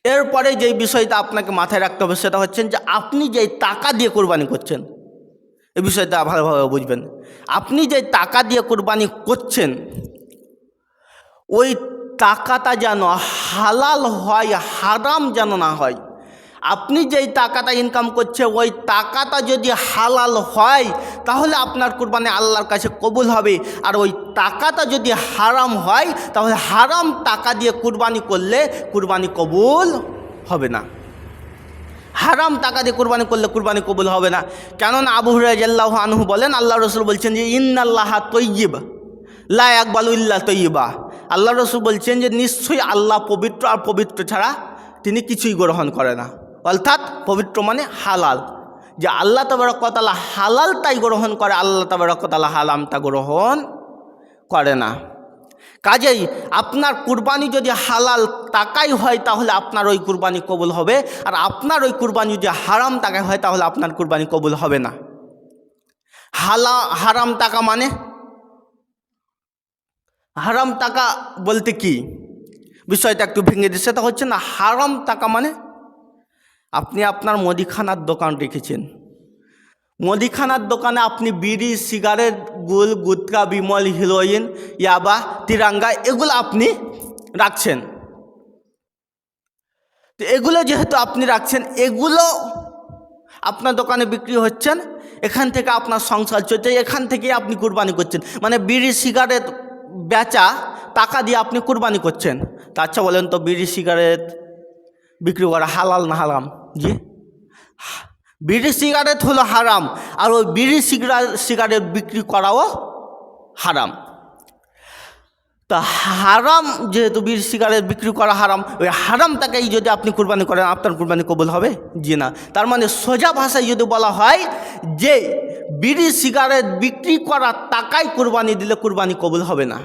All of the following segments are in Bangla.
এরপরে যেই বিষয়টা আপনাকে মাথায় রাখতে হবে সেটা হচ্ছে যে আপনি যেই টাকা দিয়ে কোরবানি করছেন, এই বিষয়টা ভালোভাবে বুঝবেন। আপনি যে টাকা দিয়ে কোরবানি করছেন ওই টাকাটা যেন হালাল হয়, হারাম যেন না হয়। আপনি যেই টাকাটা ইনকাম করছে ওই টাকাটা যদি হালাল হয় তাহলে আপনার কুরবানি আল্লাহর কাছে কবুল হবে। আর ওই টাকাটা যদি হারাম হয় তাহলে হারাম টাকা দিয়ে কুরবানি করলে কুরবানি কবুল হবে না। হারাম টাকা দিয়ে কুরবানি করলে কুরবানি কবুল হবে না। কেননা আবু হুরায়রা রাদিয়াল্লাহু আনহু বলেন, আল্লাহ রসুল বলছেন যে ইন্নাল্লাহা তয়্যিব লা ইয়াকবালু ইল্লা তয়্যিবা। আল্লাহ রসুল বলছেন যে নিশ্চয়ই আল্লাহ পবিত্র, আর পবিত্র ছাড়া তিনি কিছুই গ্রহণ করে না। অর্থাৎ পবিত্র মানে হালাল, যে আল্লাহ তাবারক ওয়া তাআলা হালালটাই গ্রহণ করে, আল্লাহ তাবারক ওয়া তাআলা হারামটা গ্রহণ করে না। কাজেই আপনার কুরবানি যদি হালাল টাকাই হয় তাহলে আপনার ওই কুরবানি কবুল হবে, আর আপনার ওই কুরবানি যদি হারাম টাকায় হয় তাহলে আপনার কুরবানি কবুল হবে না। হারাম টাকা মানে, হারাম টাকা বলতে কি বিষয়টা একটু ভেঙে দিচ্ছে। সেটা হচ্ছে না, হারাম টাকা মানে আপনি আপনার মুদিখানার দোকান রেখেছেন, মুদিখানার দোকানে আপনি বিড়ি, সিগারেট, গুল, গুটকা, বিমল, হিরোইন, ইয়াবা, তিরাঙ্গা এগুলো আপনি রাখছেন। তো এগুলো যেহেতু আপনি রাখছেন, এগুলো আপনার দোকানে বিক্রি হচ্ছেন, এখান থেকে আপনার সংসার চলছে, এখান থেকে আপনি কুরবানি করছেন। মানে বিড়ি সিগারেট বেচা টাকা দিয়ে আপনি কুরবানি করছেন। তা আচ্ছা বলেন তো, বিড়ি সিগারেট বিক্রি করা হালাল না হারাম? জি, বিড়ি সিগারেট হলো হারাম, আর ওই বিড়ি সিগারেট বিক্রি করাও হারাম। তা হারাম যেহেতু বিড়ি সিগারেট বিক্রি করা হারাম, ওই হারামটাকেই যদি আপনি কুরবানি করেন আপনার কুরবানি কবুল হবে? জি না। তার মানে সোজা ভাষায় যদি বলা হয় যে বিড়ি সিগারেট বিক্রি করা টাকায় কুরবানি দিলে কুরবানি কবুল হবে না।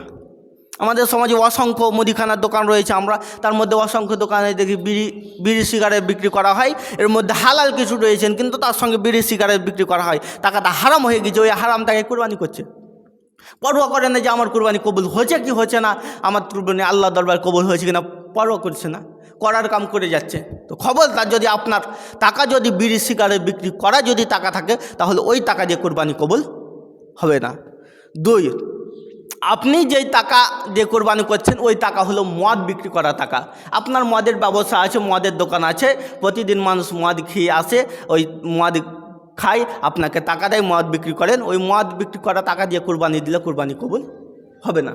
আমাদের সমাজে অসংখ্য মুদিখানার দোকান রয়েছে, আমরা তার মধ্যে অসংখ্য দোকানে দেখি বিড়ি সিগারেট বিক্রি করা হয়। এর মধ্যে হালাল কিছু রয়েছেন, কিন্তু তার সঙ্গে বিড়ি সিগারেট বিক্রি করা হয়, টাকাটা হারাম হয়ে গেছে। ওই হারামটাকে কুরবানি করছে, পরোয়া করে না যে আমার কুরবানি কবুল হয়েছে কি হচ্ছে না, আমার কুরবানি আল্লাহ দরবার কবুল হয়েছে কিনা পরোয়া করছে না, করার কাম করে যাচ্ছে। তো খবরদার, যদি আপনার টাকা যদি বিড়ি সিগারেট বিক্রি করা যদি টাকা থাকে তাহলে ওই টাকা দিয়ে কুরবানি কবুল হবে না। 2, আপনি যেই টাকা দিয়ে কোরবানি করছেন ওই টাকা হলো মদ বিক্রি করা টাকা। আপনার মদের ব্যবসা আছে, মদের দোকান আছে, প্রতিদিন মানুষ মদ খেয়ে আসে, ওই মদ খায়, আপনাকে টাকা দেয়, মদ বিক্রি করেন, ওই মদ বিক্রি করা টাকা দিয়ে কোরবানি দিলে কোরবানি কবুল হবে না।